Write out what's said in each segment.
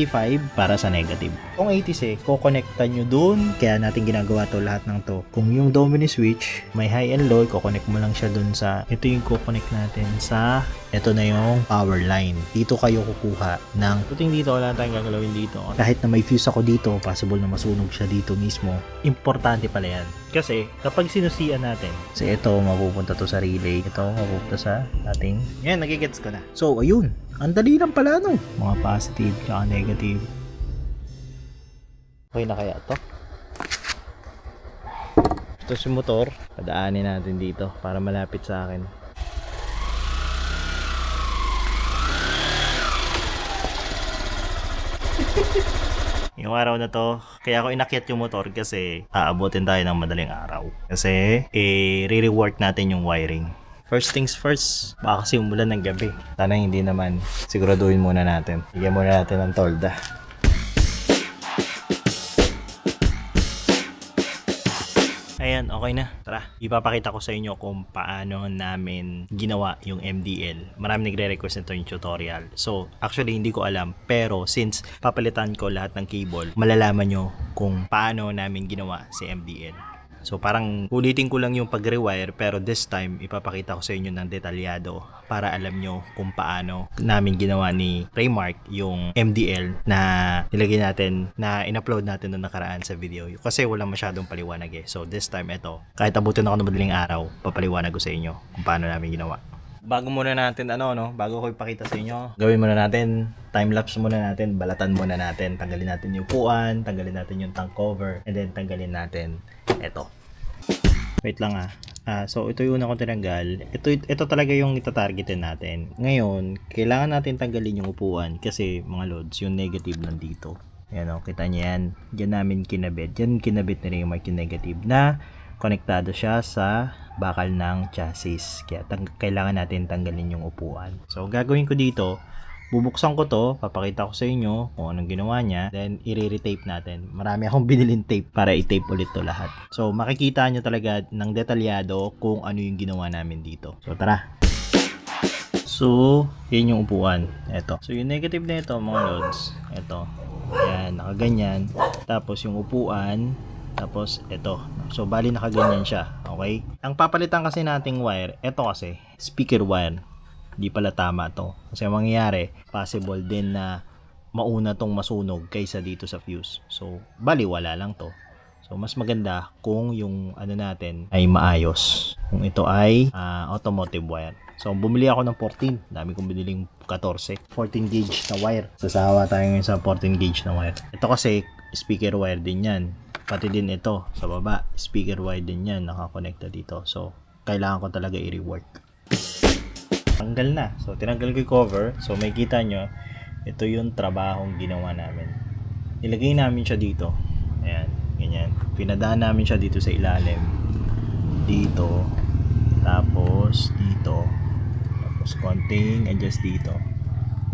85 para sa negative. Kung 86, kukonekta nyo dun. Kaya natin ginagawa to lahat ng to. Kung yung domino switch, may high and low, kukonect mo lang siya dun sa, ito yung kukonect natin sa, ito na yung power line. Dito kayo kukuha ng, puting dito, wala tayong gagalawin dito. Kahit na may fuse ako dito, possible na masunog siya dito mismo. Importante pala yan. Kasi, kapag sinusian natin, so ito, mapupunta to sa relay. Ito, mapupunta sa ating, yan, nagigets ko na. So, ayun. Ang dali lang pala, no? Mga positive, tsaka negative. Okay na kaya to? Ito si motor. Padaanin natin dito para malapit sa akin. Yung araw na to, kaya ako inakyat yung motor kasi aabutin tayo ng madaling araw. Kasi, re-rework natin yung wiring. First things first, baka kasi umulan ng gabi. Sana hindi naman. Siguraduhin muna natin. Bigyan muna natin ng tolda. Ayan, okay na. Tara, ipapakita ko sa inyo kung paano namin ginawa yung MDL. Marami nagre-request nito yung tutorial. So, actually, hindi ko alam. Pero, since papalitan ko lahat ng cable, malalaman nyo kung paano namin ginawa si MDL. So, parang ulitin ko lang yung pag-rewire, pero this time, ipapakita ko sa inyo ng detalyado para alam nyo kung paano namin ginawa ni Raymark yung MDL na nilagay natin, na in-upload natin noong nakaraan sa video. Kasi walang masyadong paliwanag eh. So, this time, ito, kahit abutin ako ng madaling araw, papaliwanag ko sa inyo kung paano namin ginawa. Bago muna natin bago ko ipakita sa inyo, gawin muna natin, time-lapse muna natin, balatan muna natin, tanggalin natin yung upuan, tanggalin natin yung tank cover, and then tanggalin natin ito. Wait lang so ito yung una kong tinanggal. Ito talaga yung itatargetin natin. Ngayon, kailangan natin tanggalin yung upuan kasi mga loads, yung negative nandito. Ayan kita nyo yan. Diyan namin kinabit. Diyan kinabit na rin yung negative na konektado siya sa bakal ng chassis. Kaya kailangan natin tanggalin yung upuan. So gagawin ko dito, bubuksan ko to, papakita ko sa inyo kung anong ginawa niya, then i-retape natin. Marami akong binilin tape para i-tape ulit to lahat. So makikita nyo talaga ng detalyado kung ano yung ginawa namin dito. So tara! So, yun yung upuan. Ito. So yung negative na ito mga loads, ito. Yan, nakaganyan. Tapos yung upuan, tapos ito. So bali nakaganyan siya. Okay? Ang papalitan kasi nating wire, ito kasi, speaker wire. Di pala tama to. Kasi ang mangyayari, possible din na mauna tong masunog kaysa dito sa fuse. So, baliwala lang to. So, mas maganda kung yung ano natin ay maayos. Kung ito ay automotive wire. So, bumili ako ng 14. Dami kong biniling 14. 14 gauge na wire. Sasawa tayo ngayon sa 14 gauge na wire. Ito kasi, speaker wire din yan. Pati din ito, sa baba, speaker wire din yan. Nakakonekta dito. So, kailangan ko talaga i-rework. Tanggal na. So, tinanggal ko yung cover. So, may kita nyo, ito yung trabahong ginawa namin. Ilagay namin siya dito. Ayan, ganyan. Pinadaan namin siya dito sa ilalim. Dito. Tapos, dito. Tapos, konting adjust dito.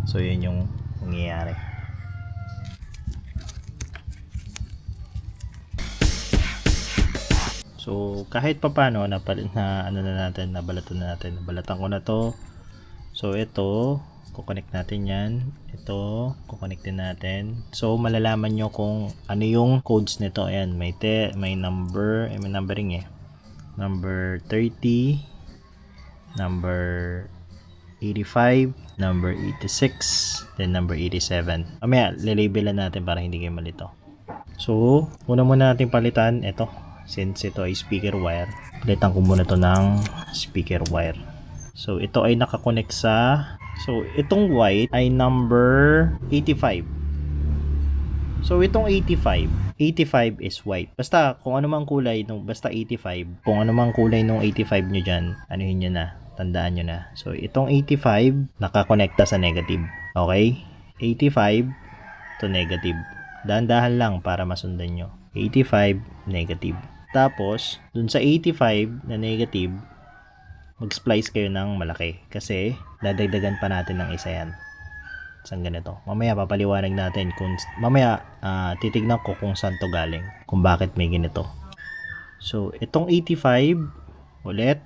So, yun yung nangyayari. So, kahit pa paano, nabalatan ko na to. So, ito, kukonect natin yan. Ito, kukonectin natin. So, malalaman nyo kung ano yung codes nito. Ayan, may number, may numbering eh. Number 30, number 85, number 86, then number 87. Mamaya, lalabelan natin para hindi kayo malito. So, una muna natin palitan ito. Since ito ay speaker wire, palitan ko muna to ng speaker wire. So, ito ay nakakonect sa... So, itong white ay number 85. So, itong 85 is white. Basta, kung ano mang kulay, basta 85. Kung ano mang kulay nung 85 nyo dyan, anuhin nyo na. Tandaan nyo na. So, itong 85, nakakonekta sa negative. Okay? 85 to negative. Dahan-dahan lang para masundan nyo. 85, negative. Tapos, dun sa 85 na negative, mag-splice kayo ng malaki kasi dadagdagan pa natin ng isa yan. Saan ganito? Mamaya papaliwanag natin kung mamaya titignan ko kung saan to galing, kung bakit may ganito. So, itong 85 ulit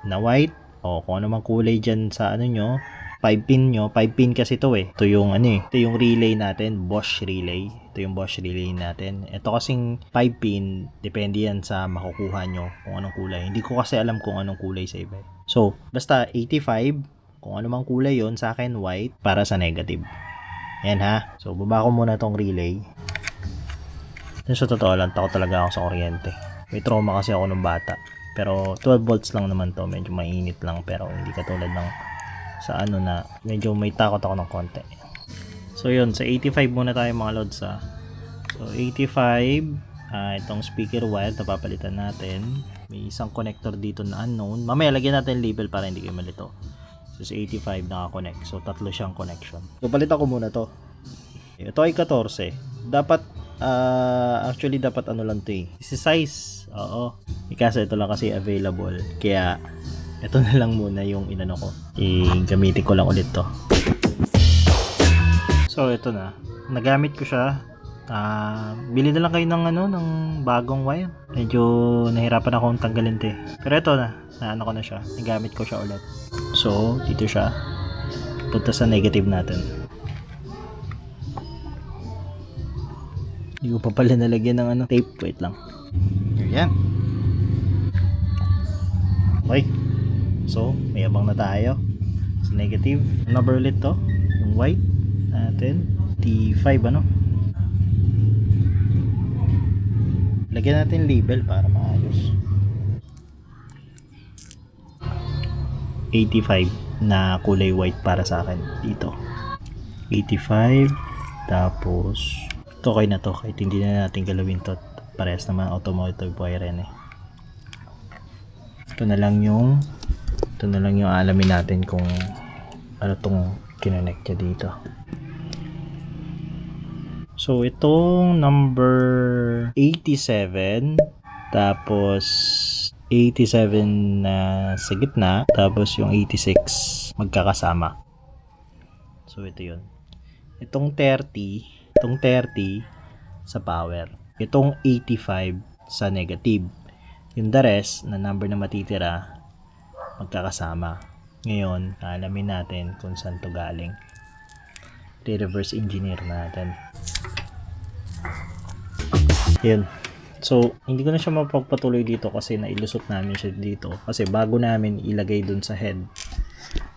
na white o kung ano mang kulay dyan sa ano nyo, 5 pin nyo, 5 pin kasi ito eh. Ito yung ano eh, ito yung relay natin, Bosch relay. Ito yung Bosch relay natin. Ito kasing 5 pin, depende yan sa makukuha nyo kung anong kulay. Hindi ko kasi alam kung anong kulay sa iba. So, basta 85, kung ano mang kulay yon sa akin white para sa negative. Yan ha. So, baba ko muna tong relay. Sa totoo lang, takot talaga ako sa kuryente. May trauma kasi ako nung bata. Pero 12 volts lang naman to, medyo mainit lang pero hindi katulad ng sa ano na medyo may takot ako ng konti. So yun, sa 85 muna tayo mga lods ha. So 85, itong speaker wire napapalitan natin. May isang connector dito na unknown. Mamaya lagyan natin label para hindi kayo malito. So sa 85 naka-connect. So tatlo siyang connection. So palitan ko muna to. Ito ay 14. Dapat actually dapat ano lang to eh. This is size. Oo. Kasi ito lang kasi available. Kaya ito na lang muna yung inano ko. Gamitin ko lang ulit to. So ito na. Nagamit ko siya. Bili na lang kayo ng ano ng bagong wire. Medyo nahirapan akong tanggalin 'to. Pero ito na. Ano ko na siya. Nagamit ko siya ulit. So dito siya. Punta sa negative natin. Hindi ko pa pala nalagyan ng ano tape. Wait lang. Ayan. Okay. So, may abang na tayo. So, negative. Number ulit to. Yung white natin. T5 ano. Lagyan natin label para maayos. 85 na kulay white para sa akin dito. 85. Tapos, ito okay na to. Kahit hindi na natin galawin to. Parehas naman automotive wire yan eh. Ito na lang yung alamin natin kung ano tong kinonect niya dito. So itong number 87 tapos 87 na sa gitna tapos yung 86 magkakasama. So ito yun. Itong 30 sa power. Itong 85 sa negative. Yung the rest na number na matitira magkakasama. Ngayon, alamin natin kung saan to galing. Reverse engineer natin. Yun. So, hindi ko na siya mapagpatuloy dito kasi nailusot namin siya dito. Kasi bago namin ilagay dun sa head,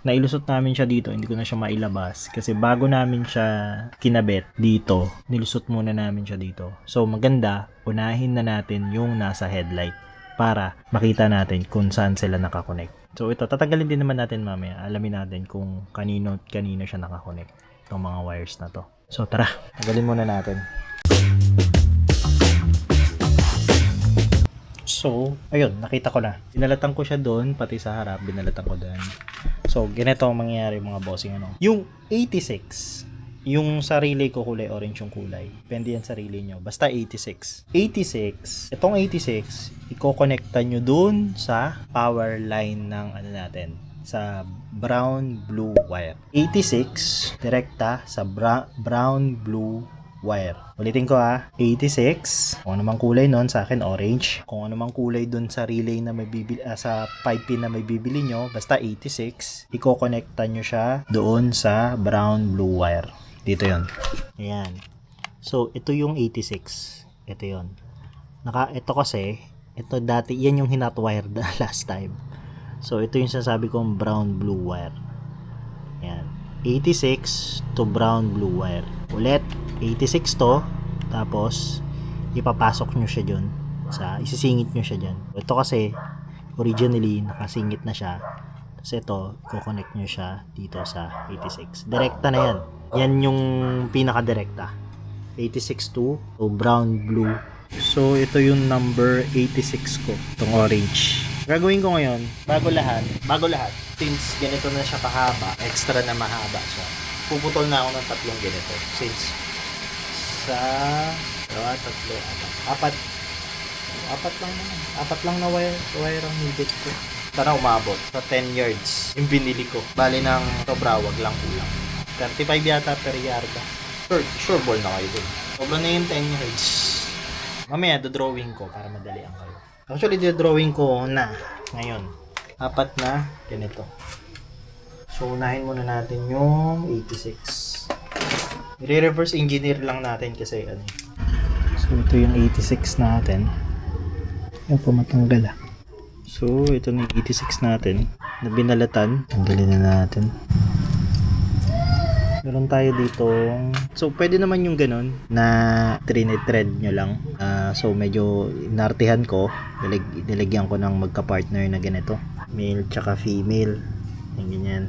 nailusot namin siya dito. Hindi ko na siya mailabas. Kasi bago namin siya kinabit dito, nilusot muna namin siya dito. So, maganda, unahin na natin yung nasa headlight para makita natin kung saan sila nakakonect. So ito, tatanggalin din naman natin mamaya. Alamin natin kung kanino siya nakakonect. Itong mga wires na to. So tara, tanggalin muna natin. So, ayun, nakita ko na. Binalatan ko siya doon, pati sa harap, binalatan ko doon. So, ganito ang mangyayari mga bossing ano. Yung 86, yung sa relay ko kulay orange yung kulay. Depende yan sa relay nyo. Basta 86. 86, itong 86, i-connecta nyo dun sa power line ng ano natin. Sa brown blue wire. 86, direkta sa brown blue wire. Ulitin ko ha. 86, kung anumang kulay nun, sa akin orange. Kung anumang kulay dun sa relay na may bibili, sa 5 pin na may bibili nyo, basta 86, i-connecta nyo siya doon sa brown blue wire. Dito yon. Ayan. So, ito yung 86. Ito yon. Ito kasi, ito dati, yan yung hinot wire last time. So, ito yung sasabi kong brown blue wire. Ayan. 86 to brown blue wire. Ulit, 86 to, tapos, ipapasok nyo siya dyan. Isisingit nyo siya dyan. Ito kasi, originally, nakasingit na siya. Tapos ito, i-connect nyo siya dito sa 86. Direkta na yan. Yan yung pinaka-direkta. 86 to brown blue. So, ito yung number 86 ko. Itong orange. Gagawin ko ngayon, bago lahat, since ganito na siya kahaba, extra na mahaba siya, puputol na ako ng tatlong ganito. Since sa apat lang na wire ang needed ko. Sana umabot sa 10 yards yung binili ko. Bali ng sobra, wag lang kulang. 35 yata per yarda. Sure ball na kayo dun. Sobra na yung 10 yards. Mamaya, drawing ko para madalian kayo. Actually, drawing ko na ngayon. 4 na ganito. So, unahin muna natin yung 86. I-reverse engineer lang natin kasi ano. So, ito yung 86 natin. Yan po, matanggal ah. So, ito na yung 86 natin na binalatan. Tanggalin na natin. Meron tayo dito. So, pwede naman yung ganun na thread nyo lang. So, medyo inartihan ko. Nilagyan ko ng magka-partner na ganito. Male tsaka female. Yung ganyan.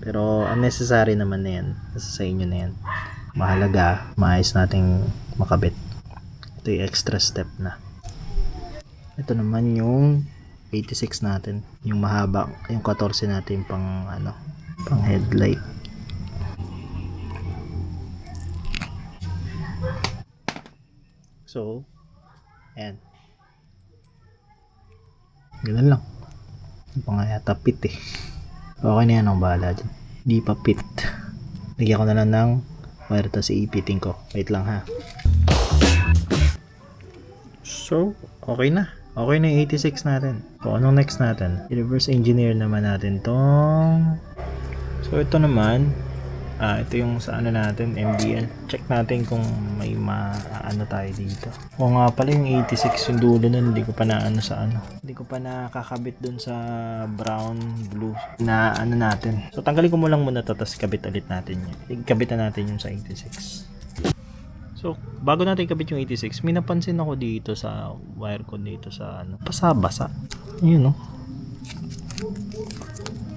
Pero, unnecessary naman na yan. Nasa sa inyo na yan. Mahalaga, maayos nating makabit. Ito yung extra step na. Ito naman yung 86 natin. Yung mahaba. Yung 14 natin pang pang headlight. So, ayan. Ganun lang. Hindi pa nga yata pit eh. Okay na yan ang bahala dyan. Hindi pa pit. Lagyan ko na lang ng wire tapos iipitin ko. Wait lang ha. So, okay na. Okay na yung 86 natin. So, anong next natin? I-reverse engineer naman natin tong... So, ito naman. Ito yung sa ano natin, MDL. Check natin kung may ano tayo dito. O nga pala yung 86 yung dulo nun, hindi ko pa na ano sa ano. Hindi ko pa nakakabit dun sa brown, blue na ano natin. So tanggalin ko mo lang muna to, tapos kabit ulit natin yun. Ikabit na natin yung sa 86. So bago natin kabit yung 86, may napansin ako dito sa wire ko dito sa ano. Basa-basa. Yun no.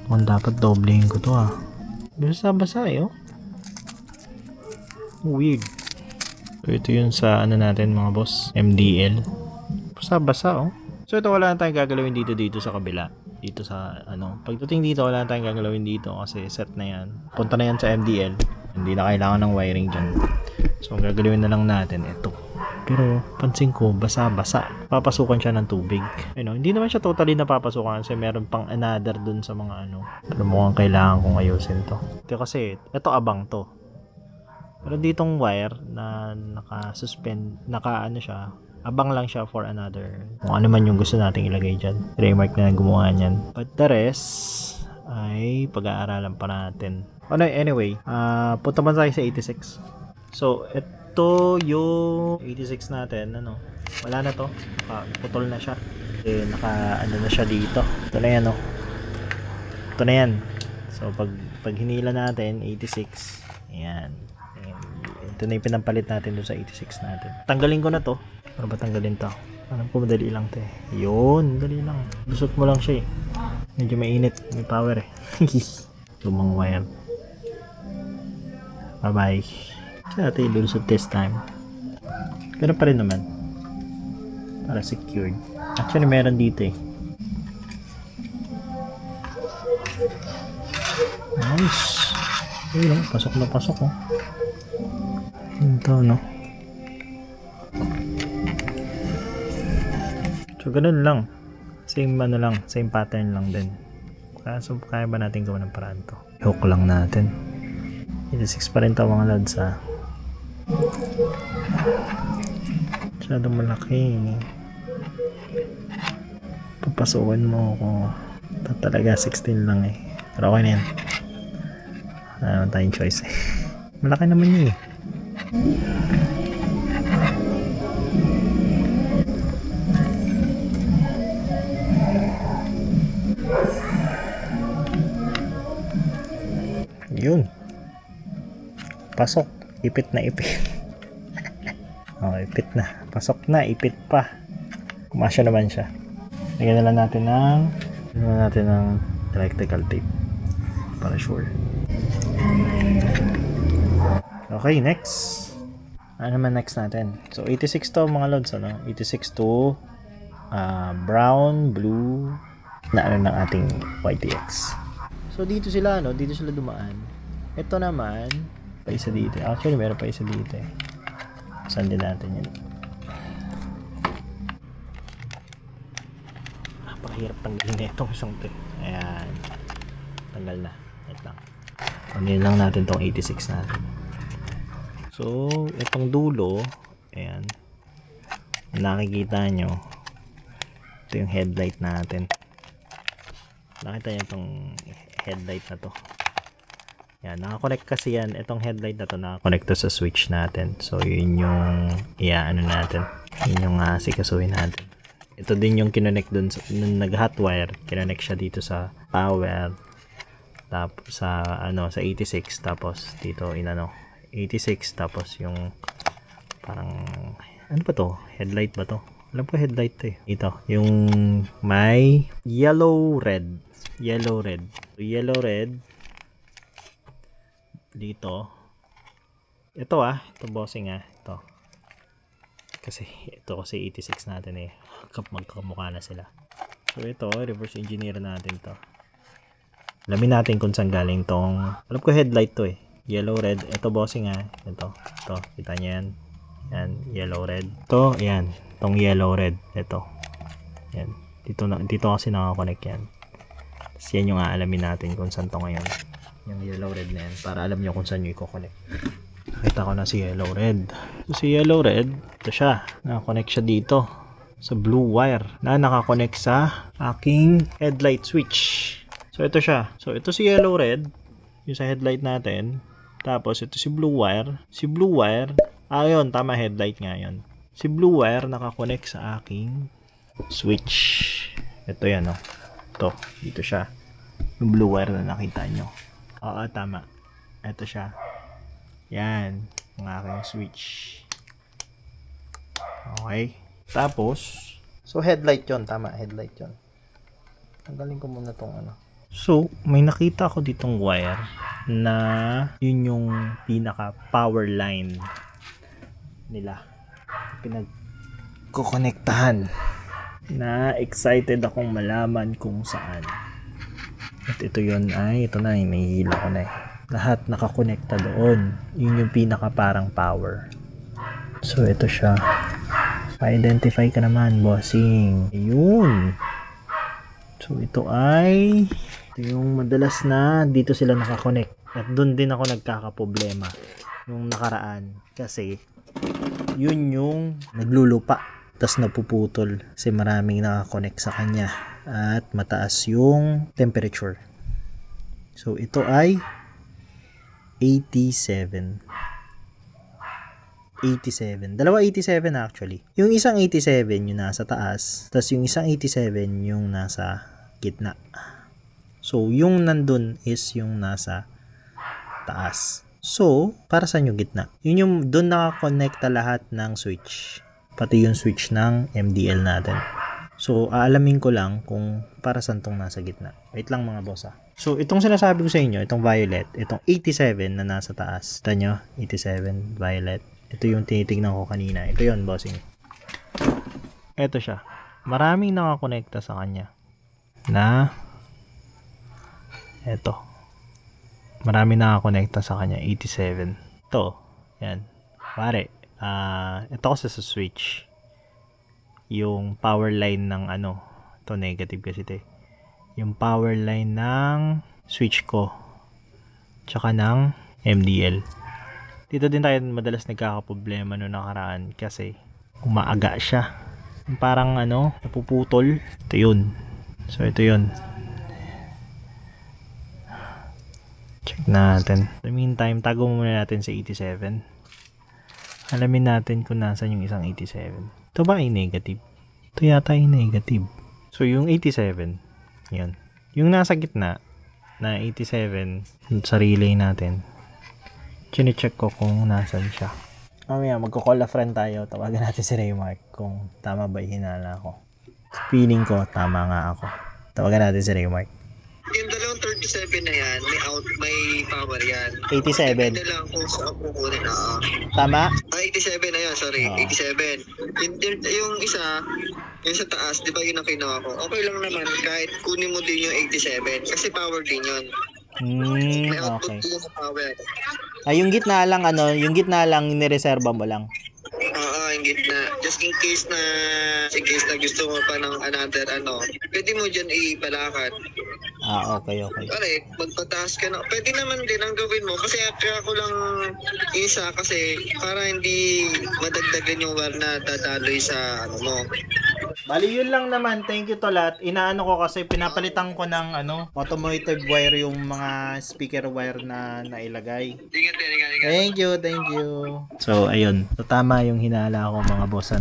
Dapat doblehin ko to ah. Basa-basa eh, oh. Weird. So, ito yun sa ano natin mga boss. MDL. Basa-basa, oh. So, ito wala na tayong gagalawin dito sa kabila. Dito sa, ano. Pagdating dito, wala na tayong gagalawin dito kasi set na yan. Punta na yan sa MDL. Hindi na kailangan ng wiring dyan. So, ang gagalawin na lang natin, ito. Pero, pansin ko, basa-basa. Papasukan siya ng tubig. Hindi naman siya totally napapasukan kasi meron pang another dun sa mga ano. Pero mukhang kailangan kong ayusin to. Ito kasi, ito abang to. Pero ditong wire na naka-suspend, naka-ano siya, abang lang siya for another. Kung ano man yung gusto nating ilagay dyan. Trademark na gumawa niyan. But the rest, ay pag-aaralan pa natin. Anyway, punta pa tayo sa 86. So, ito yung 86 natin, ano, wala na to, putol na siya, ano na siya dito, ito na yan, oh. Ito na yan. So pag hinila natin 86, ayan, ito na yung pinampalit natin doon sa 86 natin. Tanggalin ko na to, para ba tanggalin to? Alam ko madali lang to eh. Yun, madali lang, lusot mo lang siya eh, medyo mainit, may power eh. Lumang wire. Bye bye. Kaya natin ilulusot this time. Pero pa rin naman. Para secured. Actually, meron dito eh. Nice. Ayun, pasok na pasok oh. Ito, no? So, ganun lang. Same ano lang. Same pattern lang din. So, kaya ba natin gawin ng paraan to? Hook lang natin. 86 pa rin ito mga lads ha. Masyadong malaki. Papasukan mo ako. Ito talaga 16 lang eh. Pero okay na yan. Wala naman tayong choice eh. Malaki naman yun eh. Yun. Pasok. Ipit na ipit. Okay, ipit na. Pasok na, ipit pa. Kumasya naman siya. Lagyan na lang natin ng electrical tape. Para sure. Okay, next. Ano naman next natin? So, 86 to mga lods, ano? 86 to brown, blue na ano ng ating YTX. So, dito sila, no? Dito sila dumaan. Ito naman, pa isa dito. Actually, meron pa isa dito eh. Saan din natin yun? Napakahirap tanggalin na itong isang to. Ayan. Tanggal na. Wait lang. Kunin lang natin tong 86 natin. So, itong dulo, ayan. Nakikita nyo, ito yung headlight natin. Nakita nyo itong headlight na to. Yan, nakakonect kasi yan. Itong headlight na to nakakonect to sa switch natin. So, yun yung ano natin. Yun yung sikasuhin natin. Ito din yung kinonect dun sa nag-hot wire. Kinonect siya dito sa power. Tapos sa 86. Tapos dito 86. Tapos yung parang ano ba to? Headlight ba to? Alam ko headlight to eh. Ito. Yung may yellow red. Yellow red. Dito. Ito ito bossing ito. Kasi 86 natin eh. Magkamukha na sila. So ito, reverse engineer natin to. Alamin natin kung saan galing tong, alam ko headlight to eh. Yellow red. Ito bossing Ito. Kita nyo yan. Yan. Yellow red. Ito. Yan. Tong yellow red. Ito. Yan. Dito kasi nakakonect yan. Tapos yan yung aalamin natin kung saan to ngayon. Yung yellow red na yan. Para alam nyo kung saan nyo i-connect. Nakita ko na si yellow red. So si yellow red, ito siya. Nakakonect siya dito. Sa blue wire. Na nakakonect sa aking headlight switch. So ito siya. So ito si yellow red. Yung sa headlight natin. Tapos ito si blue wire. Si blue wire. Yun. Tama, headlight nga yun. Si blue wire nakakonect sa aking switch. Ito yan Ito. Dito siya. Yung blue wire na nakita nyo. Oo, tama. Ito siya. Yan. Ang aking switch. Okay. Tapos, so headlight yon. Tama, headlight yon. Tanggalin ko muna tong So, may nakita ako ditong wire na yun yung pinaka power line nila. Pinagkukonektahan. Na excited akong malaman kung saan. At ito yun ito na, nahihila ko na Lahat nakakonekta doon. Yun yung pinaka parang power. So, ito siya. Pa-identify ka naman, bossing. Ayun. So, ito yung madalas na dito sila nakakonect. At doon din ako nagkakaproblema nung nakaraan. Kasi, yun yung naglulupa. Tas napuputol. Kasi maraming nakakonect sa kanya. At mataas yung temperature. So, ito ay 87. Dalawa 87 actually. Yung isang 87 yung nasa taas. Tas yung isang 87 yung nasa gitna. So, yung nandun is yung nasa taas. So, para saan yung gitna? Yun yung doon nakakonekta lahat ng switch. Pati yung switch ng MDL natin. So, aalamin ko lang kung para saan tong nasa gitna. Wait lang mga boss So, itong sinasabi ko sa inyo, itong violet, itong 87 na nasa taas. Ito nyo, 87, violet. Ito yung tinitignan ko kanina. Ito yun, bossing. Ito siya. Maraming nakakonekta sa kanya. Ito. Maraming nakakonekta sa kanya. 87. Ito. Yan. Pare. Ito kasi sa switch. Yung power line ng ito negative kasi ito yung power line ng switch ko tsaka ng MDL. Dito din tayo madalas nagkakaproblema noong nakaraan kasi umaaga siya. Yung parang napuputol. Ito yun. So ito yun. Check natin. In the meantime, tago muna natin sa 87. Alamin natin kung nasan yung isang 87. Ito ba ay negative? Ito yata ay negative. So, yung 87, yun. Yung nasa gitna, na 87, sa relay natin, chine-check ko kung nasan siya. Mamaya, magko-call a friend tayo. Tawagan natin si Raymark kung tama ba yung hinala ko. Feeling ko, tama nga ako. Tawagan natin si Raymark. Yung dalawang 37 na yan, may power yan. 87. Depende lang kung saan kukunin Tama? 87 na yan, sorry. 87. Yung isa, yung sa taas, di ba yun ang kinuha ko? Okay lang naman kahit kunin mo din yung 87 kasi power din yun. May output Okay. din sa power. Yung gitna lang, yung gitna lang nireserba mo lang. Yung gitna. Just in case na gusto mo pa ng another pwede mo dyan ipalakad. Okay. Pare, magpataas ka na. Pwede naman din ang gawin mo. Kasi kaya ko lang isa kasi para hindi madagdagan yung wire na dadaloy sa Bali, yun lang naman. Thank you, Tolat. Inaano ko kasi pinapalitan ko ng automotive wire yung mga speaker wire na nailagay. Ingat din, ingat. Thank you. So, ayun. So, tama yung hinala ko mga boss,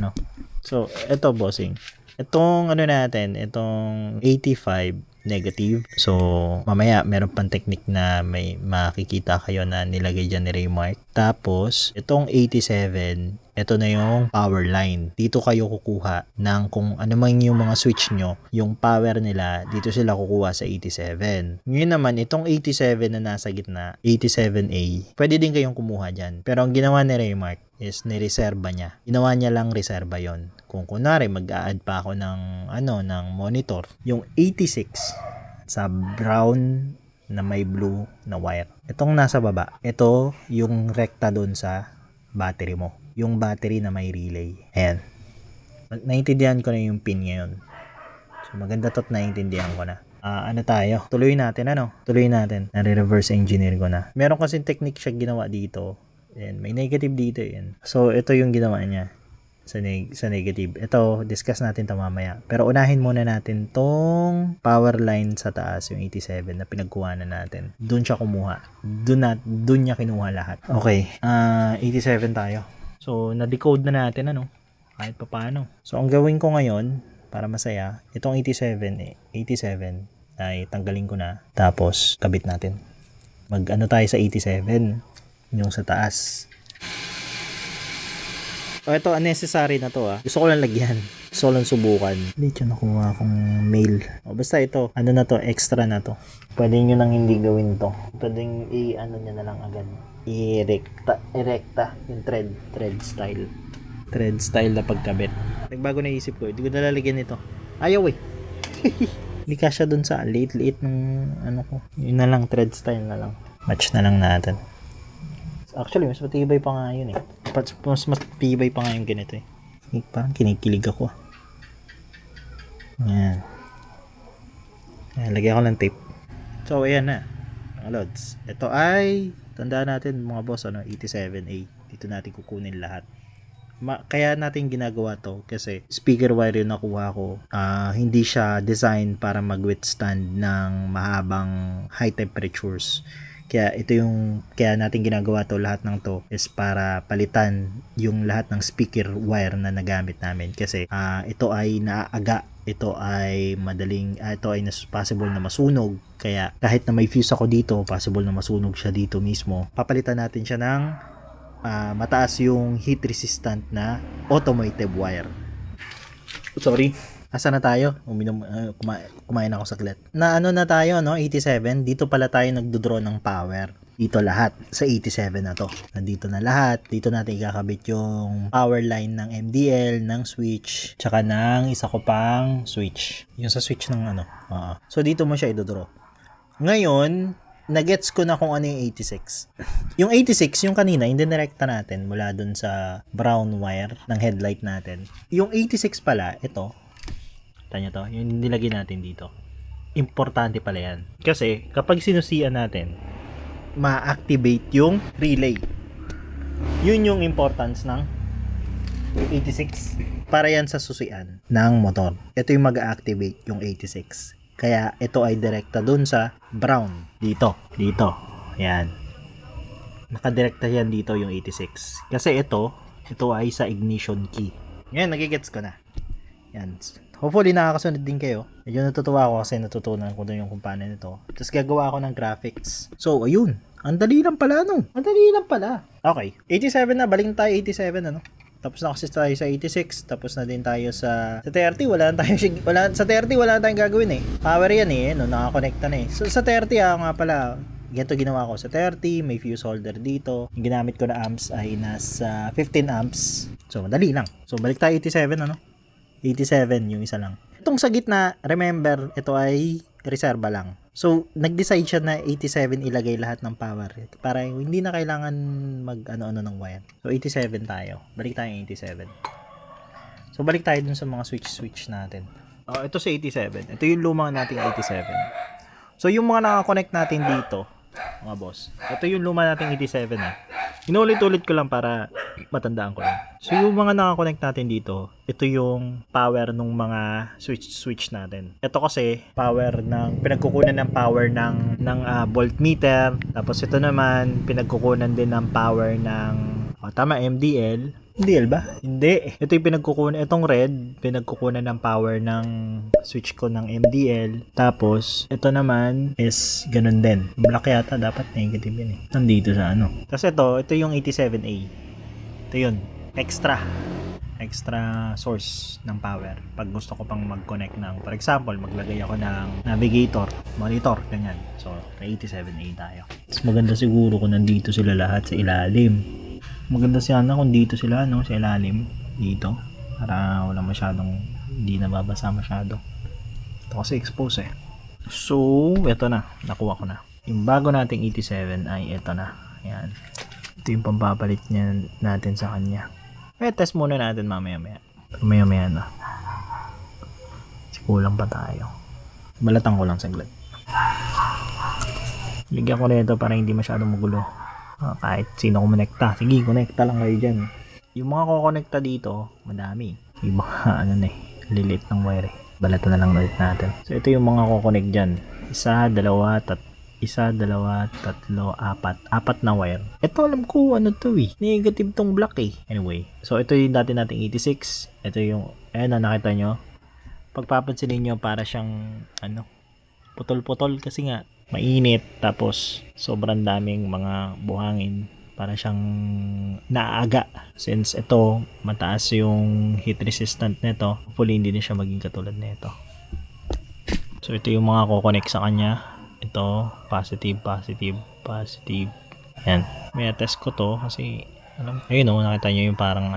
So, eto, bossing. Itong itong 85 negative. So, mamaya meron pang technique na may makikita kayo na nilagay dyan ni Raymark. Tapos, itong 87, ito na yung power line. Dito kayo kukuha ng kung ano man yung mga switch nyo, yung power nila, dito sila kukuha sa 87. Ngayon naman, itong 87 na nasa gitna, 87A, pwede din kayong kumuha dyan. Pero ang ginawa ni Raymark is nireserba niya. Ginawa niya lang reserba yon. Kung kunwari mag-a-add pa ako ng ng monitor, yung 86 sa brown na may blue na wire. Itong nasa baba, ito yung rekta doon sa battery mo. Yung battery na may relay. Ayan. Naintindihan ko na yung pin ngayon. So maganda to't naintindihan ko na. Tayo? Tuloy natin, Tuloy natin. Nare-reverse engineer ko na. Meron kasing technique siya ginawa dito. Ayan, may negative dito yan. So ito yung ginawa niya sa negative. Ito, discuss natin ito mamaya. Pero unahin muna natin tong power line sa taas, yung 87 na pinagkuhanan natin. Doon siya kumuha. Doon niya kinuha lahat. Okay, 87 tayo. So, na-decode na natin, kahit pa paano. So, ang gawin ko ngayon, para masaya, itong 87 ay tanggalin ko na. Tapos, kabit natin. Tayo sa 87, yung sa taas. Ito, unnecessary na to Gusto ko lang lagyan. Gusto ko lang subukan. Dito nakuha akong mail. Basta ito, na to, extra na to. Pwede nyo nang hindi gawin to. Pwede nyo nyo na lang agad. Erecta. Yung thread style. Thread style na pagkabit. Nagbago na isip ko, hindi ko nalalagyan ito. Ayaw Hindi kasya dun sa liit-liit ng ko. Yun na lang, thread style na lang. Match na lang natin. Actually, mas matibay pa nga yun Mas matibay pa nga yung ganito Parang kinikilig ako Yan. Lagyan ko ng tape. So, ayan na. Mga lods. Ito ay, tandaan natin mga boss, 87A. Dito natin kukunin lahat. Kaya natin ginagawa to kasi speaker wire yung nakuha ko. Hindi siya design para mag-withstand ng mahabang high temperatures. Kaya natin ginagawa to, lahat ng to is para palitan yung lahat ng speaker wire na nagamit namin kasi ito ay naaaga, ito ay possible na masunog, kaya kahit na may fuse ako dito, possible na masunog siya dito mismo. Papalitan natin siya ng mataas yung heat resistant na automotive wire. Sorry. Asa na tayo? Kumain ako saglit. Na tayo, 87. Dito pala tayo nagdodraw ng power. Dito lahat. Sa 87 na to. Nandito na lahat. Dito natin ikakabit yung power line ng MDL, ng switch, tsaka ng isa ko pang switch. Yung sa switch ng So, dito mo siya idodraw. Ngayon, nagets ko na kung ano yung 86. Yung 86, yung kanina, hindi direkta natin mula dun sa brown wire ng headlight natin. Yung 86 pala, ito, tanya to, yung nilagay natin dito. Importante pala yan. Kasi, kapag sinusian natin, ma-activate yung relay. Yun yung importance ng 86. Para yan sa susian ng motor. Ito yung mag-activate yung 86. Kaya, ito ay direkta dun sa brown. Dito. Yan. Nakadirekta yan dito yung 86. Kasi ito ay sa ignition key. Yan, nagigets ko na. Yan. Hopefully nakakasunod din kayo. Medyo natutuwa ako kasi natutunan ko doon yung kung paano nito. Tapos gagawa ako ng graphics. So, ayun. Ang dali lang pala, Ang dali lang pala. Okay. 87 na. Balik na tayo 87, Tapos na kasi tayo sa 86. Tapos na din tayo sa 30. Sa 30, wala na tayong gagawin Power yan nakakonekta na So, sa 30, nga pala. Ganito ginawa ko sa 30. May fuse holder dito. Yung ginamit ko na amps ay nasa 15 amps. So, madali lang. So, balik tayo 87, 87 yung isa lang. Itong sa gitna, remember, ito ay reserva lang. So, nag-decide siya na 87 ilagay lahat ng power para hindi na kailangan mag-ano ng wire. So, 87 tayo. Balik tayo 87. So, balik tayo dun sa mga switch natin. Ito sa 87. Ito yung lumang nating 87. So, yung mga nakakonect natin dito mga boss. Ito yung luma nating 87 Inulit-ulit ko lang para matandaan ko lang. So yung mga nakakonect natin dito, ito yung power ng mga switch natin. Ito kasi power ng pinagkukunan ng power ng voltmeter. Tapos ito naman pinagkukunan din ng power ng tama MDL. MDL ba? Hindi. Ito yung pinagkukunan, itong red, pinagkukunan ng power ng switch ko ng MDL. Tapos, ito naman is ganun din. Black yata, dapat negative yun Nandito sa ano. Tapos ito yung 87A. Ito yun. Extra source ng power. Pag gusto ko pang mag-connect ng, for example, maglagay ako ng navigator, monitor, ganyan. So, 87A tayo. Mas maganda siguro kung nandito sila lahat sa ilalim. Maganda sana kung dito sila sa ilalim dito para wala masyadong hindi nababasa masyado. Ito kasi expose So, ito na, nakuha ko na. Yung bago nating 87 ay ito na. Ayan. Ito yung pampapalit niya natin sa kanya. Test muna natin mamaya-maya. Mamaya-maya na. Kasi kulang pa tayo. Balatan ko lang saglit. Ligyan ko na ito para hindi masyadong magulo. Kahit sino kumonekta. Sige, konekta lang kayo dyan. Yung mga kukonekta dito, madami. Yung mga lilit ng wire Balatan na lang ulit natin. So, ito yung mga kukonek dyan. 1, 2, 3, 4. 4 na wire. Ito alam ko to Negative tong black Anyway. So, ito yung dati nating 86. Ito yung, ayan na nakita nyo. Pagpapansinin nyo para siyang, putol-putol kasi nga mainit tapos sobrang daming mga buhangin para siyang naaga since ito mataas yung heat resistant nito. Hopefully hindi na siya maging katulad nito. So ito yung mga kukonek sa kanya. Ito positive. Ayan. May test ko to kasi ayun nakita nyo yung parang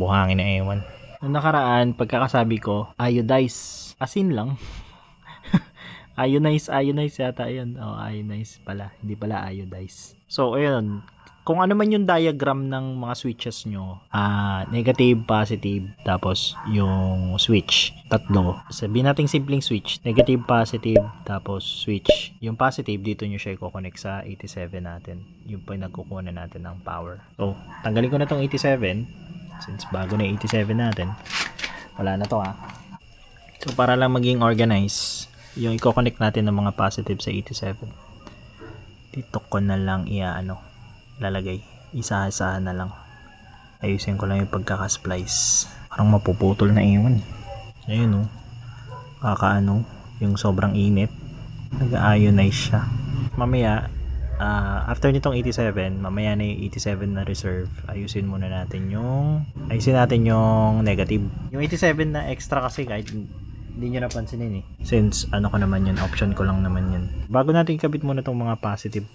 buhangin na ewan. Noong nakaraan pagkakasabi ko iodize asin lang. Ionize yata yun. Ionize pala. Hindi pala iodize. So, ayun. Kung ano man yung diagram ng mga switches nyo, negative, positive, tapos yung switch, 3. Sabihin natin simpleng switch, negative, positive, tapos switch. Yung positive, dito nyo siya i-connect sa 87 natin. Yung pinagkukunan natin ng power. So, tanggalin ko na tong 87, since bago na 87 natin. Wala na to So, para lang maging organized, yung i-connect natin ng mga positive sa 87 dito ko na lang lalagay isa-isa na lang. Ayusin ko lang yung pagkaka-splice, parang mapuputol na iwan ayun yung sobrang init nag-ionize siya. Mamaya after nitong 87, mamaya na yung 87 na reserve, ayusin natin yung negative. Yung 87 na extra kasi kahit hindi nyo napansinin since ko naman yun, option ko lang naman yun. Bago natin ikabit muna tong mga positive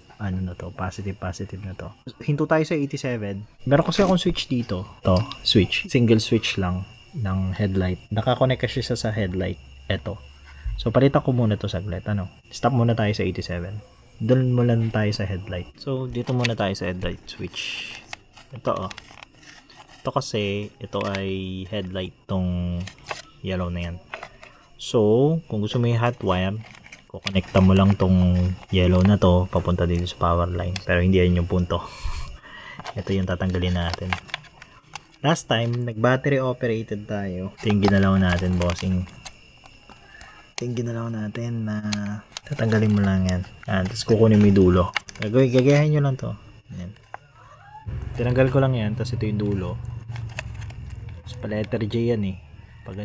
positive na to, hinto tayo sa 87. Meron kasi akong switch dito, single switch lang ng headlight, nakakonect kasi siya sa headlight. Eto, so palitan ko muna to saglit. Stop muna tayo sa 87, doon muna tayo sa headlight. So dito muna tayo sa headlight switch. Ito kasi ito ay headlight, tong yellow na yan. So, kung gusto mo yung hot wire, kukonekta mo lang tong yellow na to papunta dito sa power line. Pero hindi yan yung punto. Ito yung tatanggalin natin. Last time, nag-battery operated tayo. Ito yung ginalaw natin, bossing. Ito yung ginalaw natin na tatanggalin mo lang yan. Tapos kukunin mo yung dulo. Gagayahin nyo lang to. Yan. Tinanggal ko lang yan. Tapos ito yung dulo. Tapos pa letter J yan pag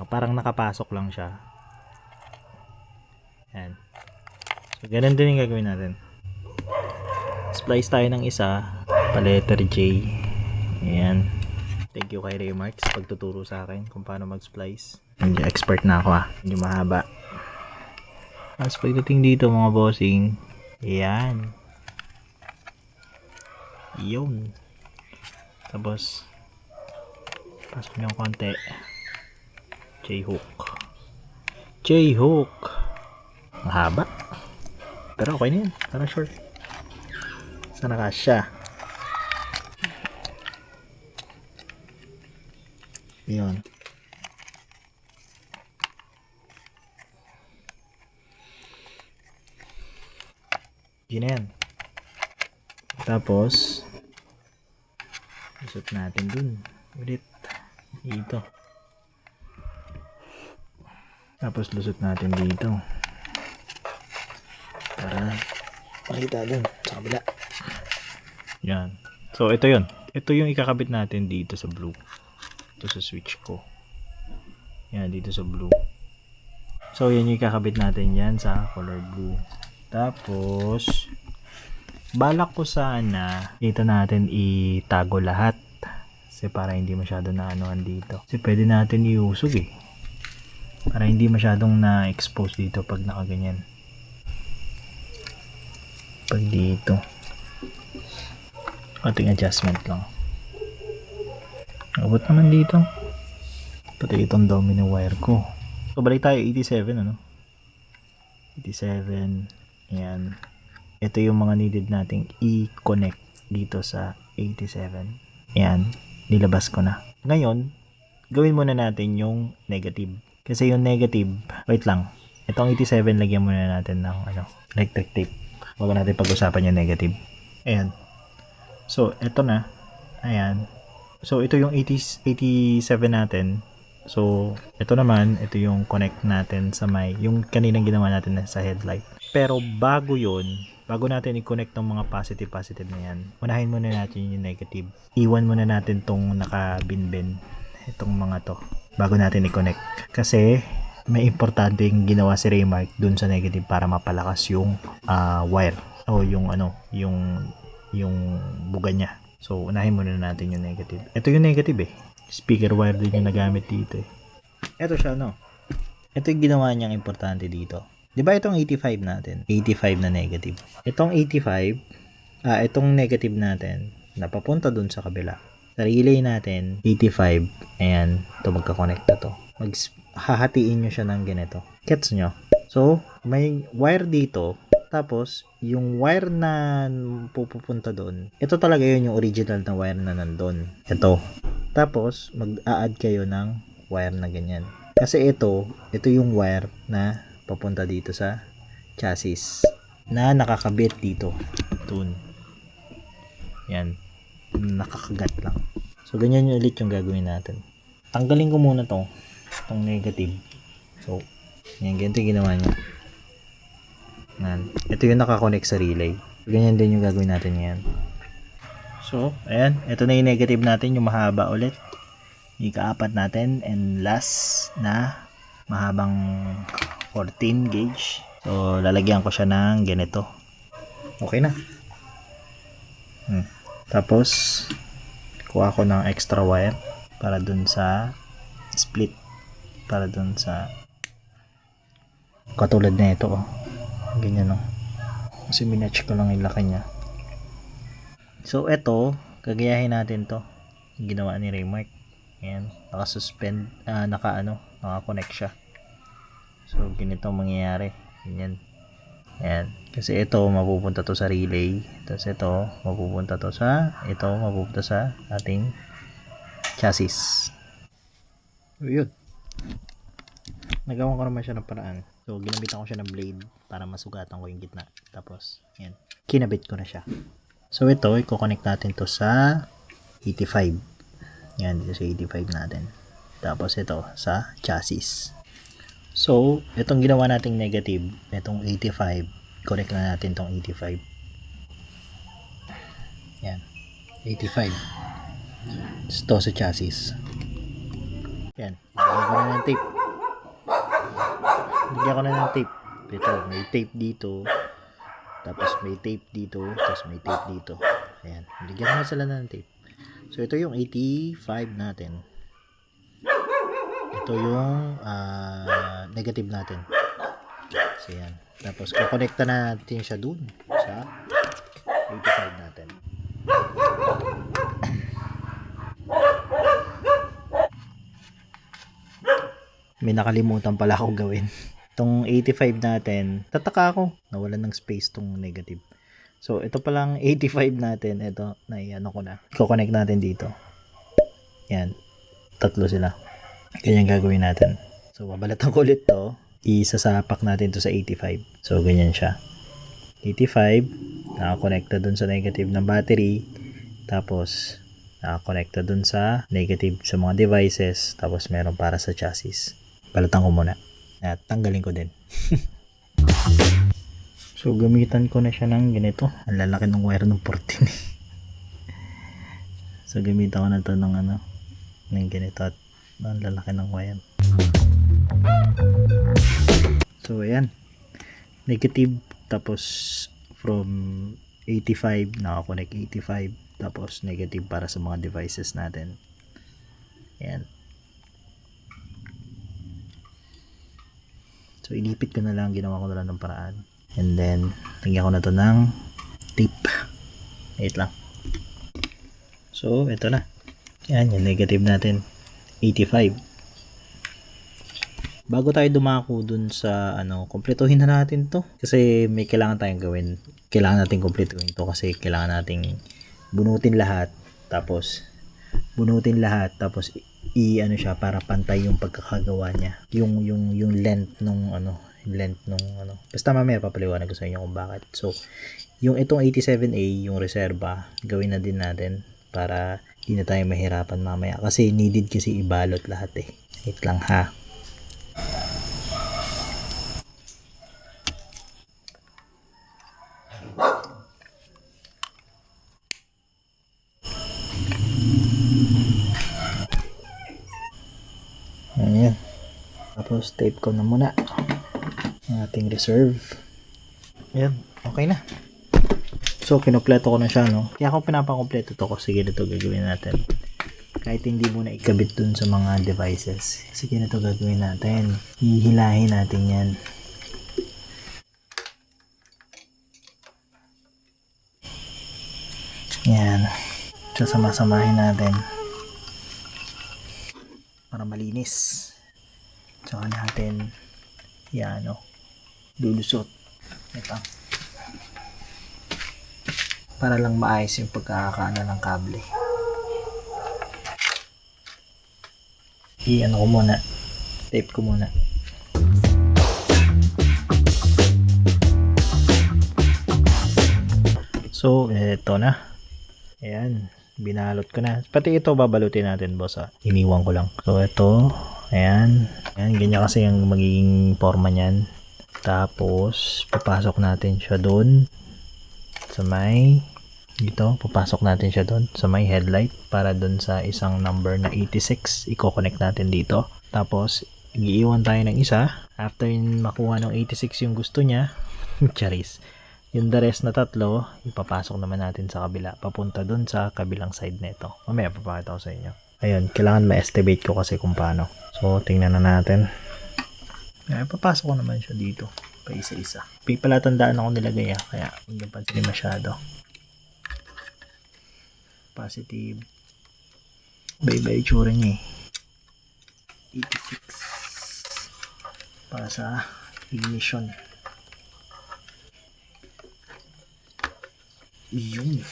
parang nakapasok lang siya. Yan. So, ganun din yung gagawin natin. Splice tayo ng isa, pa letter J. Ayan. Thank you kay Raymark sa pagtuturo sa akin kung paano mag-splice. Medyo expert na ako Medyo mahaba. As pagdating dito mga bossing, ayan. Yun. Tapos, pasok nyo konti. J-hook. Ang haba. Pero okay na yan. Parang short. Sana kasya. Yun. Yun na yan. Tapos, lusot natin dun. Ulit. Dito. Tapos, lusot natin dito. Para makita dun sa kabila. Yan. So, ito yun. Ito yung ikakabit natin dito sa blue. Ito sa switch ko. Yan, dito sa blue. So, yan yung ikakabit natin yan sa color blue. Tapos, balak ko sana dito natin itago lahat. Kasi para hindi masyado na anuhan dito. Kasi pwede natin iusog eh. Para hindi masyadong na-expose dito pag nakaganyan. Pag dito. Konting adjustment lang. Abot naman dito. Pati itong domino wire ko. So, balik tayo 87 ano? 87. Ayan. Ito yung mga needed nating i-connect dito sa 87. Ayan. Nilabas ko na. Ngayon, gawin muna natin yung negative. Kasi yung negative, wait lang. Itong 87, lagyan muna natin ng electric tape. Bago natin pag-usapan yung negative. Ayan. So, ito na. Ayan. So, ito yung 87 natin. So, ito naman, ito yung connect natin sa yung kaninang ginawa natin sa headlight. Pero bago natin i-connect ng mga positive na yan, unahin muna natin yung negative. Iwan muna natin tong naka-bin-bin, itong mga to, bago natin i-connect. Kasi, may importanteng ginawa si Raymark dun sa negative para mapalakas yung wire. O yung buga niya. So, unahin muna natin yung negative. Ito yung negative eh. Speaker wire din yung nagamit dito eh. Ito siya Ito yung ginawa niyang importante dito. Diba itong 85 natin? 85 na negative. Itong 85, itong negative natin, napapunta dun sa kabila. Sa relay natin, 85, ayan, ito magka-connect na to. Hahatiin nyo siya ng ganito. Gets nyo? So, may wire dito, tapos, yung wire na pupunta doon, ito talaga yun yung original na wire na nandun. Ito. Tapos, mag-a-add kayo ng wire na ganyan. Kasi ito yung wire na papunta dito sa chassis na nakakabit dito. Doon. Yan. Nakakagat lang. So, ganyan yung ulit yung gagawin natin. Tanggalin ko muna itong negative. So, yan. Ganito yung ginawa niya. Yan. Ito yung nakakonect sa relay. Ganyan din yung gagawin natin ngayon. So, ayan. Ito na yung negative natin, yung mahaba ulit. Ika-apat natin. And last na mahabang 14 gauge. So, lalagyan ko siya ng ganito. Okay na. Tapos, kuha ko ng extra wire para dun sa split. Para dun sa katulad na ito. Ganyan kasi minatch ko lang yung laki niya. So, ito, gagayahin natin to. Yung ginawa ni Raymark. Ayan, naka-suspend, naka-connect siya. So, ganito mangyayari. Ganyan. Ayan. Kasi ito, mapupunta to sa relay. Tapos ito, mapupunta sa ating chassis. So, yun. Nagawa ko naman siya ng paraan. So, ginabitan ko siya ng blade para masugatan ko yung gitna. Tapos, yan. Kinabit ko na siya. So, ito, i-connect natin to sa 85. Yan, dito sa 85 natin. Tapos, ito, sa chassis. So, itong ginawa nating negative, itong 85, connect na natin tong 85. Yan. 85. Ito sa chassis. Yan. Lagyan ko na ng tape. Lagyan ko na ng tape. Ito, may tape dito. Tapos may tape dito. Tapos may tape dito. Ayan. Lagyan ko na sila ng tape. So, ito yung 85 natin. Ito yung negative natin. So, yan. Tapos, kukonekta na natin siya dun sa 85 natin. May nakalimutan pala ako gawin. Itong 85 natin, tataka ako. Nawalan ng space tong negative. So, ito palang 85 natin. Ito, naiano ko na. Kukonect natin dito. Yan. Tatlo sila. Ganyan gagawin natin. So, babalatan ko ulit to. Isasapak natin to sa 85. So, ganyan siya. 85, nakakonekta dun sa negative ng battery, tapos nakakonekta dun sa negative sa mga devices, tapos meron para sa chassis. Balatan ko muna at tanggalin ko din. So gamitan ko na siya ng ganito. Ang lalaki ng wire ng 14. So gamitan ko na to ng ng ganito at ang lalaki ng wire. So ayan, negative, tapos from 85 nakakonect 85, tapos negative para sa mga devices natin. Ayan. So inipit ko na lang, ginawa ko na lang ng paraan. And then lagyan ko na to ng tape. Wait lang. So ito na. Yan yung negative natin, 85. Bago tayo dumako dun sa kumpletuhin na natin to. Kasi may kailangan tayong gawin. Kailangan natin kumpletuhin to kasi kailangan nating bunutin lahat. Tapos siya para pantay yung pagkakagawa niya. Yung length nung Basta mamaya papaliwanag ko sa inyo kung bakit. So, yung itong 87A, yung reserba, gawin na din natin para hindi na tayo mahirapan mamaya. Kasi needed kasi ibalot lahat eh. Wait lang ha. Ayan. Tapos tape ko na muna ang ating reserve. Ayan, okay na. So kinumpleto ko na siya, no? Kaya ako pinapakompleto to kasi ganito gagawin natin. Kahit hindi muna ikabit dun sa mga devices. Kasi ganito gagawin natin. Hihilahin natin yan. Yan. Sasama-samahin natin para malinis. Tsaka natin lulusot. Ito. Para lang maayos yung pagkakaano ng kable. Ko muna. Tape ko muna. So, ito na. Ayan. Binalot ko na. Pati ito babalutin natin, boss. Iniwan ko lang. So, ito. Ayan. Ayan. Ganyan kasi yung magiging forma niyan. Tapos, papasok natin siya doon. Sa may papasok natin siya doon sa may headlight para doon sa isang number na 86, i-connect natin dito. Tapos iiwan tayo ng isa after makuha ng 86 yung gusto niya. Charis. Yung the rest na tatlo, ipapasok naman natin sa kabila, papunta doon sa kabilang side nito. Mamaya papakita ko sa inyo. Ayun, kailangan ma-estimate ko kasi kung paano. So tingnan na natin. Papasok ko naman siya dito pa isa-isa. Pala tandaan ako nilagay kaya hindi pansinin masyado. Positive. Iba-iba yung tsura niya 86 para sa ignition. Yun.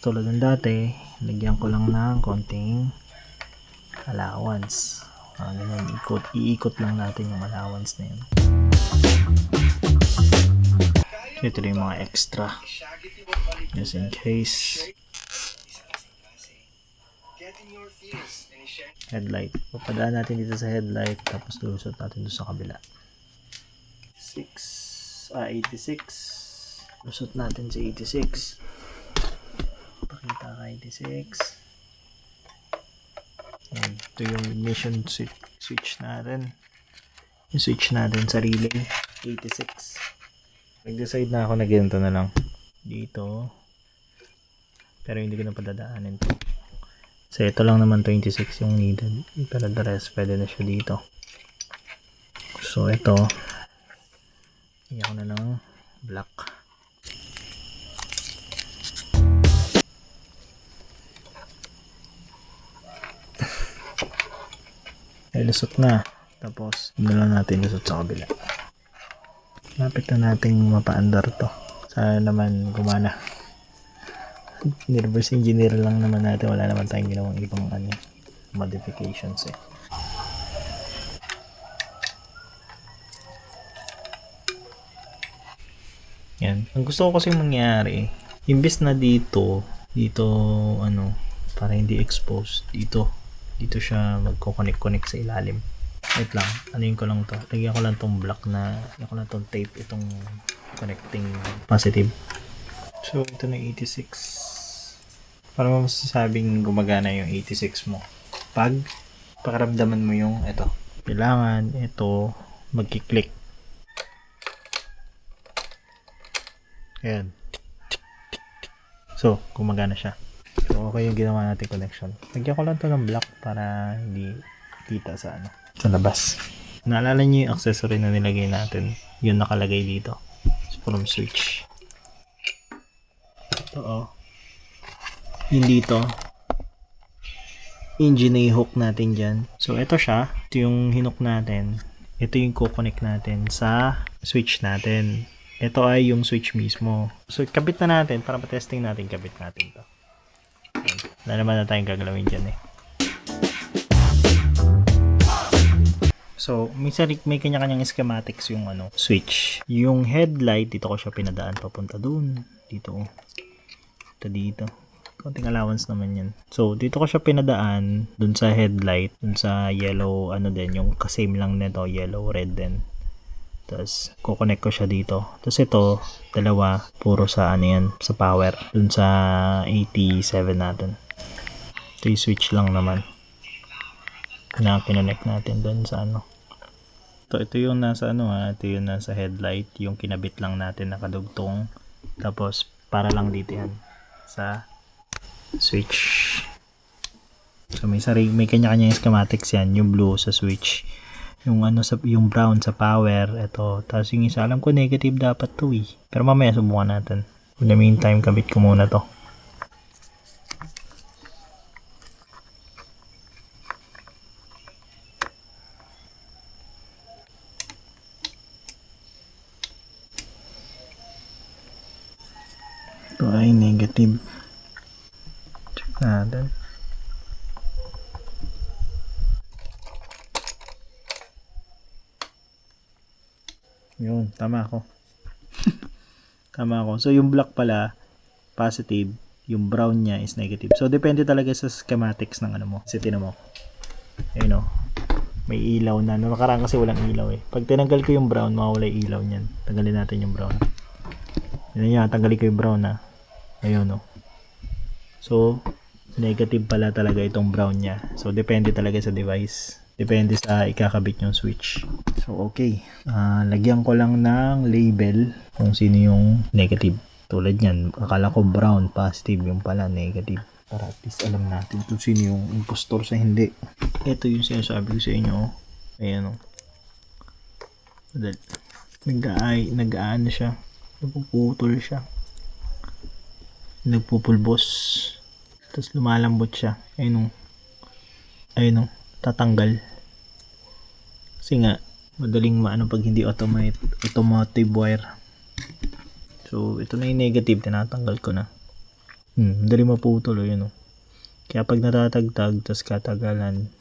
Tulad ng dati, lagyan ko lang ng konting allowance. Ganyan, iikot lang natin yung allowance na yun. Ito yung mga extra. Just in case. Headlight. Papadaan natin dito sa headlight. Tapos lulusot natin doon sa kabila. 86. Lusot natin sa 86. Pakita ka 86. Ito yung ignition switch natin. Yung switch natin sa relay. 86. Nag-decide na ako na ganito na lang dito, pero hindi ko na padadaanin to. So ito lang naman 26 yung needed, pero the rest pwede na siya dito. So ito, iyan ko na lang black. Ay, lusot na. Tapos hindi lang natin lusot sa kabila. Lapit na natin mapaandar to. Sana naman gumana. Reverse engineer lang naman natin. Wala naman tayong ginawang ibang modifications Yan. Ang gusto ko kasi mangyari, imbes na dito, ano, para hindi exposed, dito siya magko-connect sa ilalim. Wait lang, anuin ko lang to. Lagyan ko lang tong block lagyan ko lang tong tape, itong connecting positive. So, ito na 86. Para mo masasabing gumagana yung 86 mo. Pag pakaramdaman mo yung ito. Kailangan ito magki-click. Ayan. So, gumagana siya. So, okay yung ginawa natin connection. Lagyan ko lang to ng block para hindi kita sa labas. Naalala niyo yung accessory na nilagay natin? Yung nakalagay dito. From switch. Ito Yung dito. Engine hook natin dyan. So, ito siya. Ito yung hinook natin. Ito yung kukonect natin sa switch natin. Ito ay yung switch mismo. So, kabit na natin para pa-testing natin. Kabit natin to. Wala naman na tayong gagalawin dyan eh. So, may kanya-kanyang schematics yung switch. Yung headlight, dito ko siya pinadaan papunta dun. Dito. Ito dito. Konting allowance naman yan. So, dito ko siya pinadaan dun sa headlight, dun sa yellow, yung kasame lang nito, yellow, red din. Tapos, kukonect ko siya dito. Tapos ito, dalawa, puro sa sa power. Dun sa 87 natin. Ito yung switch lang naman. Kinonect natin dun sa Ito yung nasa ito yung nasa headlight. Yung kinabit lang natin nakadugtong. Tapos, para lang dito yan. Sa switch. So, may kanya-kanya yung schematics yan. Yung blue sa switch. Yung brown sa power, ito. Tapos yung isa, alam ko negative dapat to eh. Pero mamaya subukan natin. In the meantime, kabit ko muna to. Ito ay negative. Check natin. Yun, tama ako. Tama ako. So, yung black pala, positive. Yung brown niya is negative. So, depende talaga sa schematics ng mo. Kasi tinan mo. Ayun o. May ilaw na. Nakaraan kasi walang ilaw eh. Pag tinanggal ko yung brown, mawawala yung ilaw niyan. Tanggalin natin yung brown. Yun yan, tanggalin ko yung brown na. Ayun o. So, negative pala talaga itong brown niya. So, depende talaga sa device. Depende sa ikakabit yung switch. So, okay. Lagyan ko lang ng label kung sino yung negative. Tulad yan. Akala ko brown, positive. Yung pala, negative. Para at least alam natin kung sino yung impostor sa hindi. Ito yung sinasabi ko sa inyo. Ayan o. Nag-aan na siya. Nagpuputol siya. Nagpupulbos. Tapos lumalambot siya. Ayun o. Ayun o. Tatanggal. Kasi nga, madaling pag hindi automotive wire. So, ito na yung negative. Tinatanggal ko na. Madaling maputol. Yun o. Kaya pag natatagtag, tapos katagalan,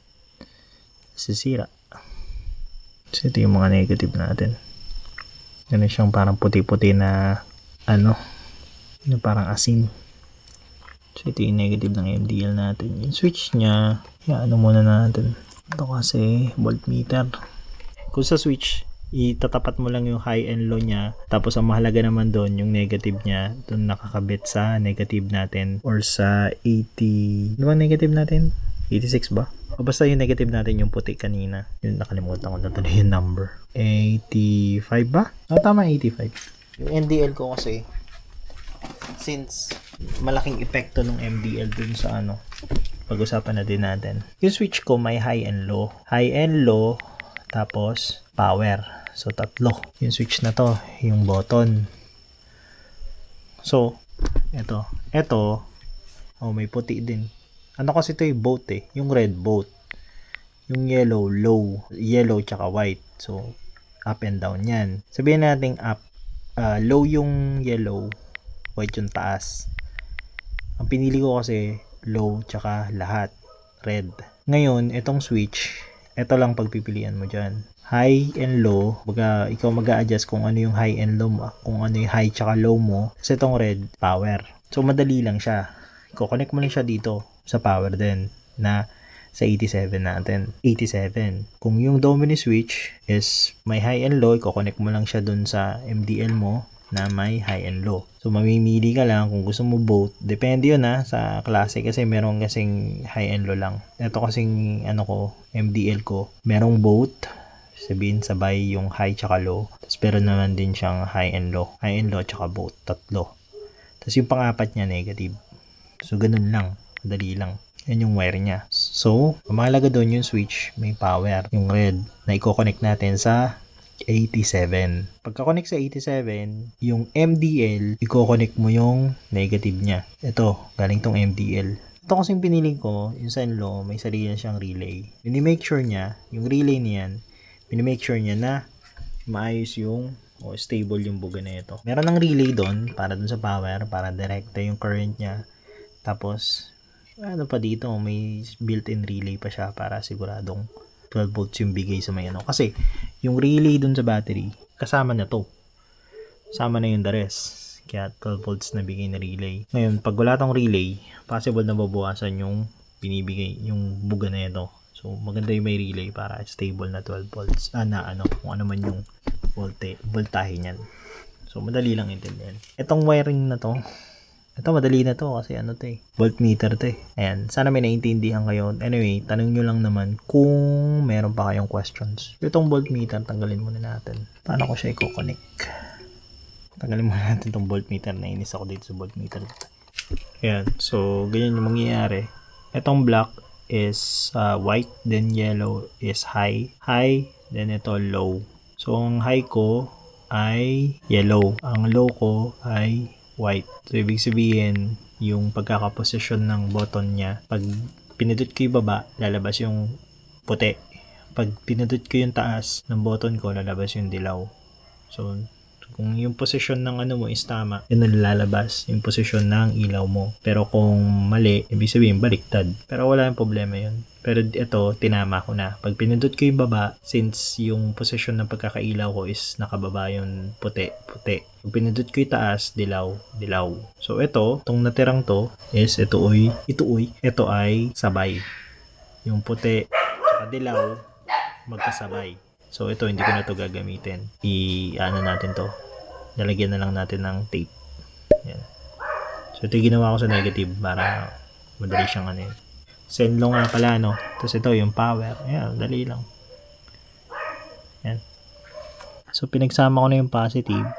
sisira. So, ito yung mga negative natin. Ganun siyang parang puti-puti na na parang asin. So, ito yung negative ng MDL natin. Yung switch niya, muna natin. Ito kasi voltmeter. Kung sa switch, itatapat mo lang yung high and low niya. Tapos, ang mahalaga naman doon, yung negative niya, doon nakakabit sa negative natin or sa 80. Ano ba negative natin? 86 ba? O basta yung negative natin yung puti kanina. Yung nakalimutan ko na yung number. 85 ba? Tama, 85. Yung NDL ko kasi, since malaking epekto ng MDL dun sa pag-usapan na din natin. Yung switch ko may high and low. High and low, tapos power. So, tatlo. Yung switch na to, yung button. So, ito. May puti din. Kasi ito yung both eh. Yung red both. Yung yellow, low. Yellow tsaka white. So, up and down yan. Sabihin natin up. Low yung yellow. White yung taas. Ang pinili ko kasi low tsaka lahat red. Ngayon, itong switch, ito lang pagpipilian mo dyan. high and low, baga ikaw mag-a-adjust kung ano yung high and low mo, kung ano yung high tsaka low mo. Kasi itong red, power. So madali lang siya. Connect mo lang siya dito sa power din na sa 87 natin. 87. Kung yung dominant switch is may high and low, connect mo lang siya dun sa MDL mo na may high and low. So mamimili ka lang kung gusto mo both. Depende yun sa klase kasi meron kasing high and low lang. Ito kasing MDL ko, merong both. Sabihin sabay yung high tsaka low. Tapos meron naman din siyang high and low. High and low tsaka both. Tatlo. Tapos yung pang-apat niya negative. So ganun lang. Madali lang. Yan yung wire niya. So, mahalaga doon yung switch, may power, yung red, na i-connect natin sa 87. Pagka-connect sa 87, yung MDL, i-connect mo yung negative niya. Ito, galing tong MDL. Ito kasing pinili ko, yung Zenlo, may sarili na siyang relay. Make sure niya, yung relay niyan, make sure niya na maayos yung stable yung buga na ito. Meron ng relay doon, para dun sa power, para direkta yung current niya. Tapos, pa dito, may built-in relay pa siya para siguradong 12 volts yung bigay sa may Kasi, yung relay dun sa battery, kasama na to. Kasama na yung the rest. Kaya 12 volts na bigay na relay. Ngayon, pag wala tong relay, possible na babawasan yung binibigay, yung buga na ito. So, maganda yung may relay para stable na 12 volts. Kung ano man yung voltahe niyan. So, madali lang intindihan. Itong wiring na to, ito madali na to kasi voltmeter to eh. Ayan, sana may naintindihan kayo. Anyway, tanong nyo lang naman kung meron pa kayong questions. Itong voltmeter, tanggalin muna natin. Paano ko siya i-connect? Tanggalin muna natin itong voltmeter. Nainis ako dito sa voltmeter. Ayan, so ganyan yung mangyayari. Itong black is white, then yellow is high. High, then ito low. So ang high ko ay yellow. Ang low ko ay white. So, ibig sabihin, yung pagkakaposisyon ng button niya, pag pinindot ko yung baba, lalabas yung puti. Pag pinindot ko yung taas ng button ko, lalabas yung dilaw. So, kung yung posisyon ng mo is tama, yun ang lalabas, yung posisyon ng ilaw mo. Pero kung mali, ibig sabihin, baliktad. Pero wala yung problema yun. Pero ito, tinama ko na. Pag pinindot ko yung baba, since yung posisyon ng pagkakailaw ko is nakababa yung puti. Pag pinindot ko yung taas, dilaw. So ito, itong natirang to, is ito ay sabay. Yung puti, at dilaw, magkasabay. So ito, hindi ko na to gagamitin. Natin to. Lalagyan na lang natin ng tape. Yan. So ito yung ginawa ko sa negative para madali siyang Zenlo nga pala, Tapos ito, yung power. Ayan, dali lang. Ayan. So, pinagsama ko na yung positive.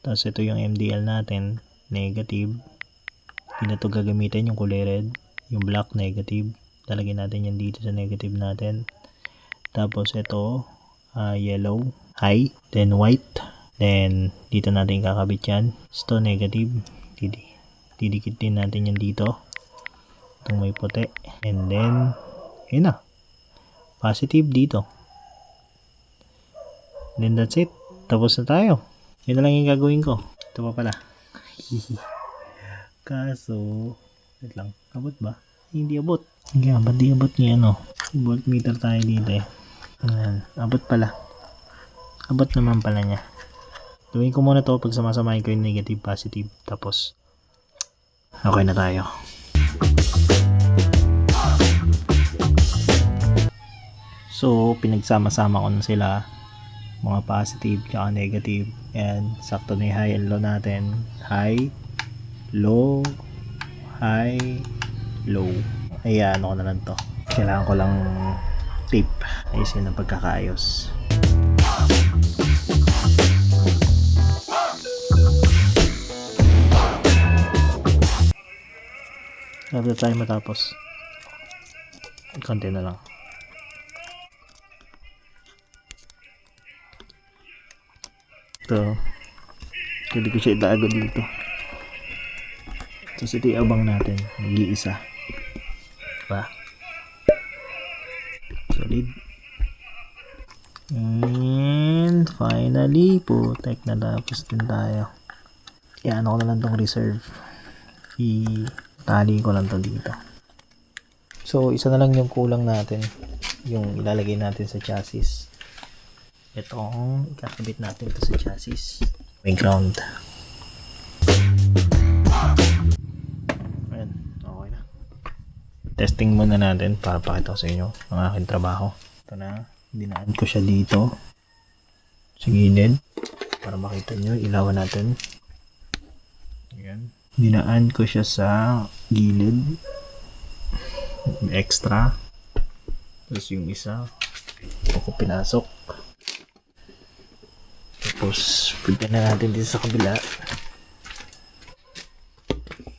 Tapos ito yung MDL natin. Negative. Hindi na ito gagamitin yung kulay red. Yung black, negative. Talagyan natin yan dito sa negative natin. Tapos ito, yellow, high. Then white. Then, dito natin kakabit yan. Ito, negative. Didikit din natin yan dito. Itong may puti. And then, yun na. Positive dito. Then that's it. Tapos na tayo. Yun na lang yung gagawin ko. Ito pa pala. Kaso, wait lang. Abot ba? Hindi abot. Kaya, ba't di abot niya voltmeter tayo dito eh. Ayan. Abot pala. Abot naman pala niya. Gawin ko muna to pag samasamahin ko yung negative, positive. Tapos, okay na tayo. So, pinagsama-sama ko na sila. Mga positive tsaka negative. And, sakto na yung high and low natin. High, low, high, low. Ayan, ko na lang to. Kailangan ko lang tape. Ayusin ang pagkakaayos. After tayo matapos. Konti na lang. Ito. Pwede ko siya itago dito. Tapos ito abang natin. Nag-iisa. Diba? Solid. And finally, putek na tapos din tayo. Iano ko na lang tong reserve. Itali ko lang to dito. So, isa na lang yung kulang natin. yung ilalagay natin sa chassis. Itong ikakabit natin to sa chassis. May ground. Ayan, okay na. Testing muna natin para pakita ko sa inyo ang aking trabaho. Ito na, dinaan ko siya dito sa gilid para makita nyo, ilawan natin. Ayan. Dinaan ko siya sa gilid. Extra. Tapos yung isa, ako pinasok. Tapos, pwede na natin dito sa kabila.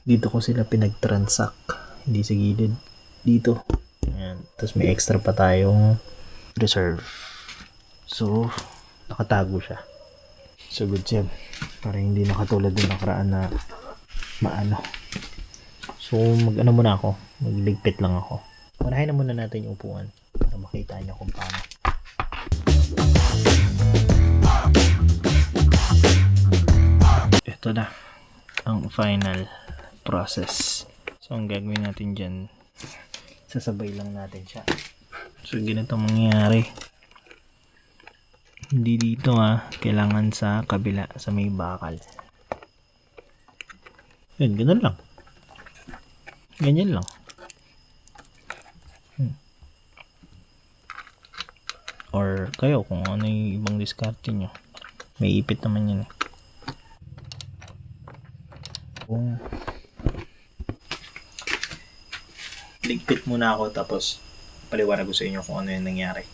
Dito ko sila pinag-transact. Hindi sa gilid. Dito. Ayan. Tapos may extra pa tayong reserve. So, nakatago siya. So, good job. Para hindi nakatulad din nakaraan na maano. So, mag-ano muna ako. Magligpit lang ako. Unahin na muna natin yung upuan para makita niyo kung paano. Ito na ang final process. So, ang gagawin natin dyan, sasabay lang natin siya. So, ganito mangyayari. Hindi dito kailangan sa kabila, sa may bakal. Yan, ganun lang. Ganyan lang. Or kayo kung ano yung ibang diskarte nyo. May ipit naman yan eh. Kung ligpit muna ako tapos paliwanag ko sa inyo kung ano yung nangyari.